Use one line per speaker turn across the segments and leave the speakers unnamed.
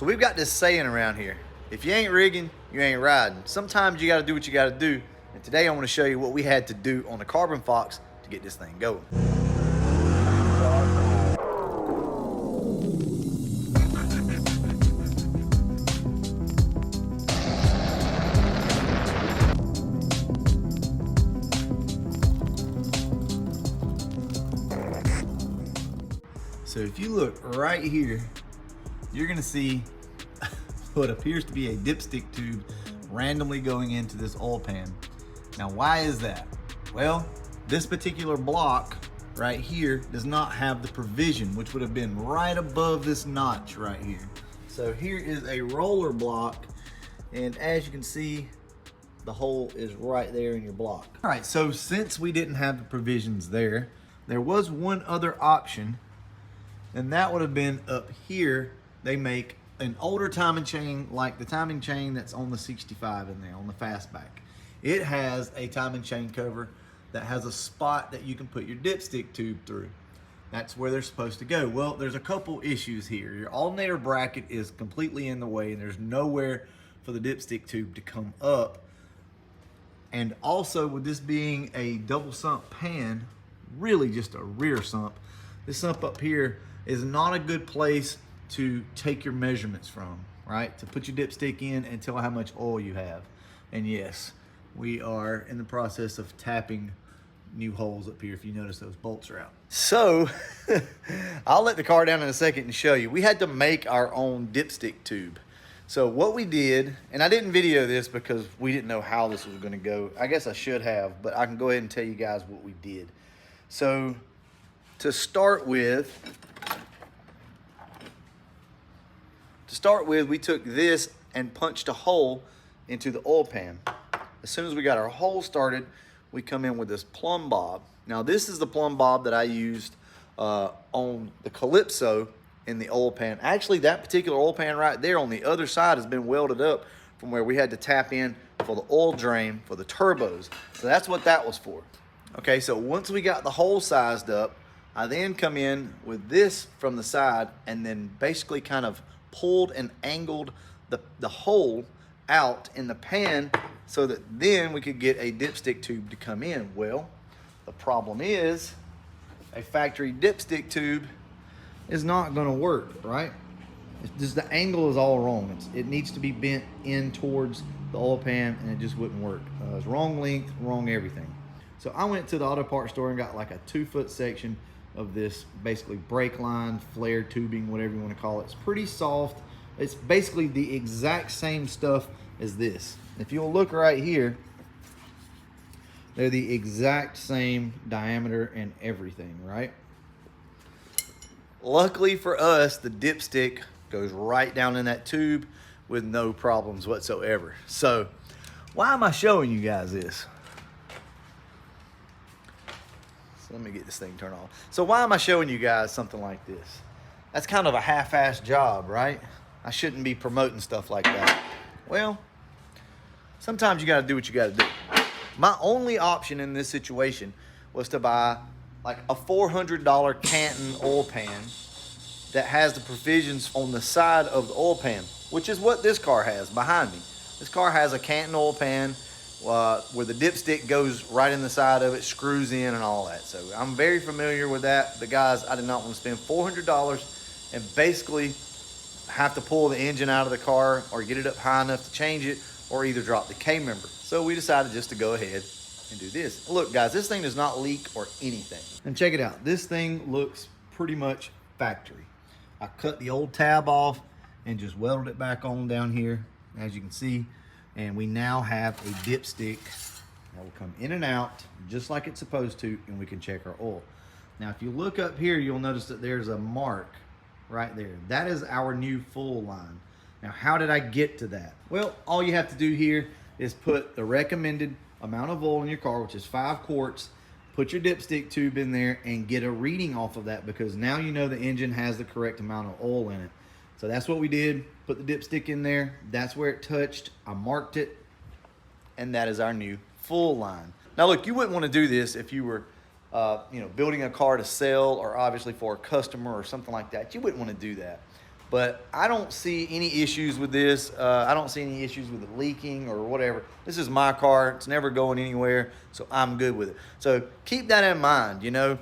So we've got this saying around here: if you ain't rigging, you ain't riding. Sometimes you got to do what you got to do. And today I want to show you what we had to do on the Carbon Fox to get this thing going. So if you look right here, you're gonna see what appears to be a dipstick tube randomly going into this oil pan. Now, why is that? Well, this particular block right here does not have the provision, which would have been right above this notch right here. So here is a roller block, and as you can see, the hole is right there in your block. All right, so since we didn't have the provisions there was one other option, and that would have been up here. They make an older timing chain, like the timing chain that's on the 65 in there, on the fastback. It has a timing chain cover that has a spot that you can put your dipstick tube through. That's where they're supposed to go. Well, there's a couple issues here. Your alternator bracket is completely in the way, and there's nowhere for the dipstick tube to come up. And also, with this being a double sump pan, really just a rear sump, this sump up here is not a good place to take your measurements from, right? To put your dipstick in and tell how much oil you have. And yes, we are in the process of tapping new holes up here. If you notice, those bolts are out. So I'll let the car down in a second and show you. We had to make our own dipstick tube. So what we did, and I didn't video this because we didn't know how this was gonna go. I guess I should have, but I can go ahead and tell you guys what we did. So to start with, we took this and punched a hole into the oil pan. As soon as we got our hole started, we come in with this plumb bob. Now this is the plumb bob that I used on the Calypso in the oil pan. Actually, that particular oil pan right there on the other side has been welded up from where we had to tap in for the oil drain for the turbos. So that's what that was for. Okay, so once we got the hole sized up, I then come in with this from the side and then basically kind of pulled and angled the hole out in the pan so that then we could get a dipstick tube to come in. Well, the problem is a factory dipstick tube is not going to work, right? It's just the angle is all wrong. It needs to be bent in towards the oil pan, and it just wouldn't work. It's wrong length, wrong everything. So I went to the auto parts store and got like a 2-foot section of this basically brake line, flare tubing, whatever you want to call it. It's pretty soft. It's basically the exact same stuff as this. If you'll look right here, they're the exact same diameter and everything, right? Luckily for us, the dipstick goes right down in that tube with no problems whatsoever. So why am I showing you guys this? Let me get this thing turned on. So why am I showing you guys something like this? That's kind of a half-assed job, right? I shouldn't be promoting stuff like that. Well, sometimes you gotta do what you gotta do. My only option in this situation was to buy like a $400 Canton oil pan that has the provisions on the side of the oil pan, which is what this car has behind me. This car has a Canton oil pan where the dipstick goes right in the side of it, screws in and all that. So I'm very familiar with that. But guys, I did not want to spend $400 and basically have to pull the engine out of the car or get it up high enough to change it or either drop the K-member. So we decided just to go ahead and do this. Look guys, this thing does not leak or anything. And check it out. This thing looks pretty much factory. I cut the old tab off and just welded it back on down here, as you can see. And we now have a dipstick that will come in and out just like it's supposed to, and we can check our oil. Now, if you look up here, you'll notice that there's a mark right there. That is our new full line. Now, how did I get to that? Well, all you have to do here is put the recommended amount of oil in your car, which is 5 quarts, put your dipstick tube in there and get a reading off of that, because now you know the engine has the correct amount of oil in it. So that's what we did. Put the dipstick in there. That's where it touched. I marked it. And that is our new full line. Now look, you wouldn't want to do this if you were building a car to sell, or obviously for a customer or something like that. You wouldn't want to do that. But I don't see any issues with this. I don't see any issues with it leaking or whatever. This is my car. It's never going anywhere, so I'm good with it. So keep that in mind, you know.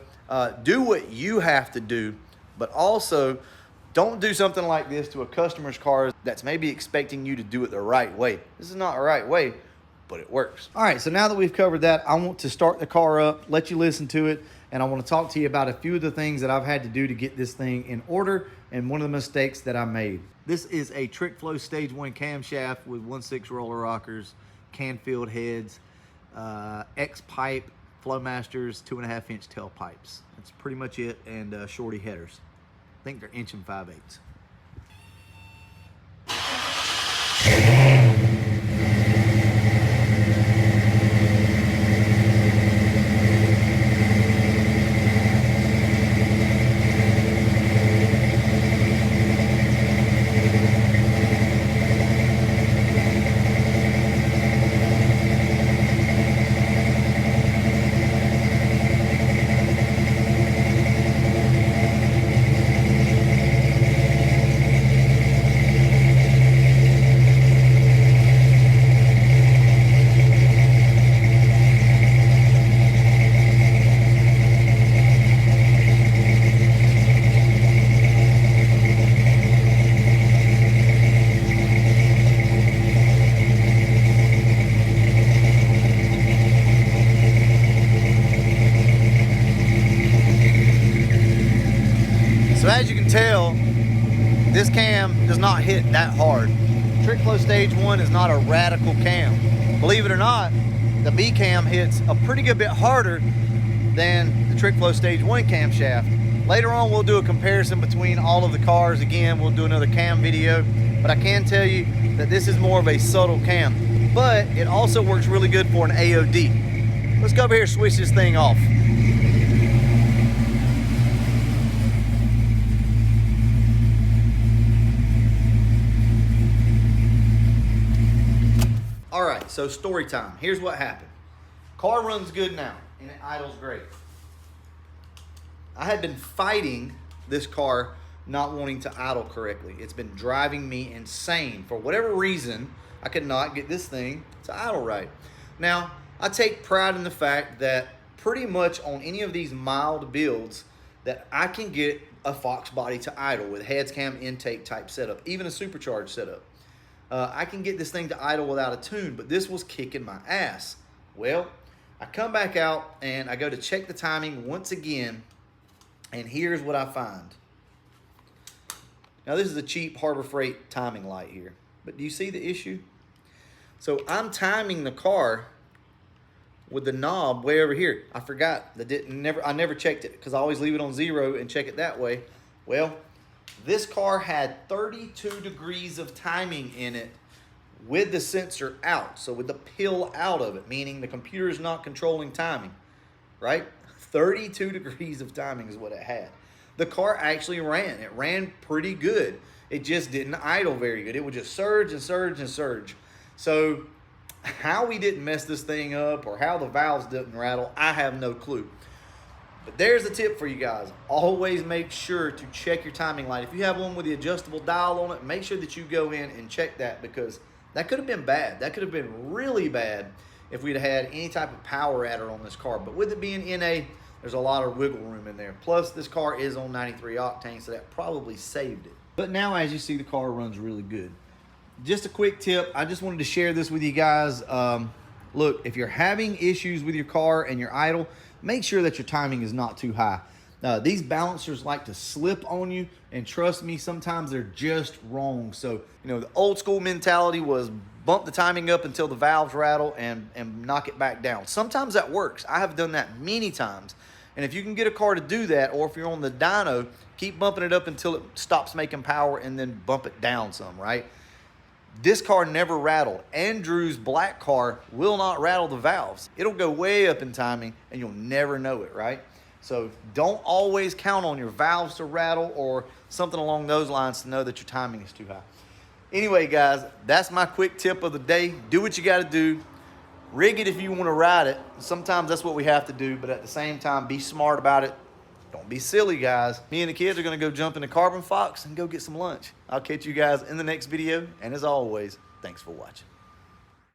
Do what you have to do, but also don't do something like this to a customer's car that's maybe expecting you to do it the right way. This is not the right way, but it works. All right, so now that we've covered that, I want to start the car up, let you listen to it, and I want to talk to you about a few of the things that I've had to do to get this thing in order and one of the mistakes that I made. This is a TrickFlow Stage 1 camshaft with 1/6 roller rockers, Canfield heads, X-pipe, Flowmasters 2.5-inch tailpipes. That's pretty much it, and shorty headers. I think they're 1 5/8". So as you can tell, this cam does not hit that hard. TrickFlow Stage 1 is not a radical cam. Believe it or not, the B cam hits a pretty good bit harder than the TrickFlow Stage 1 camshaft. Later on, we'll do a comparison between all of the cars. Again, we'll do another cam video, but I can tell you that this is more of a subtle cam, but it also works really good for an AOD. Let's go over here and switch this thing off. All right, so story time. Here's what happened. Car runs good now, and it idles great. I had been fighting this car not wanting to idle correctly. It's been driving me insane. For whatever reason, I could not get this thing to idle right. Now, I take pride in the fact that pretty much on any of these mild builds that I can get a Fox body to idle with heads cam intake type setup, even a supercharged setup. I can get this thing to idle without a tune, but this was kicking my ass. Well, I come back out and I go to check the timing once again, and here's what I find. Now, this is a cheap Harbor Freight timing light here, but do you see the issue? So I'm timing the car with the knob way over here. I forgot. I never checked it because I always leave it on 0 and check it that way. Well, this car had 32 degrees of timing in it with the sensor out. So with the pill out of it, meaning the computer is not controlling timing, right? 32 degrees of timing is what it had. The car actually ran. It ran pretty good. It just didn't idle very good. It would just surge and surge and surge. So how we didn't mess this thing up or how the valves didn't rattle, I have no clue. But there's a tip for you guys. Always make sure to check your timing light. If you have one with the adjustable dial on it, make sure that you go in and check that, because that could have been bad. That could have been really bad if we'd had any type of power adder on this car. But with it being NA, there's a lot of wiggle room in there. Plus, this car is on 93 octane, so that probably saved it. But now, as you see, the car runs really good. Just a quick tip. I just wanted to share this with you guys. Look, if you're having issues with your car and your idle, make sure that your timing is not too high. These balancers like to slip on you, and trust me, sometimes they're just wrong. So, the old school mentality was bump the timing up until the valves rattle and knock it back down. Sometimes that works. I have done that many times. And if you can get a car to do that, or if you're on the dyno, keep bumping it up until it stops making power and then bump it down some, right? This car never rattled. Andrew's black car will not rattle the valves. It'll go way up in timing and you'll never know it, right? So don't always count on your valves to rattle or something along those lines to know that your timing is too high. Anyway, guys, that's my quick tip of the day. Do what you got to do. Rig it if you want to ride it. Sometimes that's what we have to do, but at the same time, be smart about it. Don't be silly, guys. Me and the kids are gonna go jump in the Carbon Fox and go get some lunch. I'll catch you guys in the next video, and as always, thanks for watching.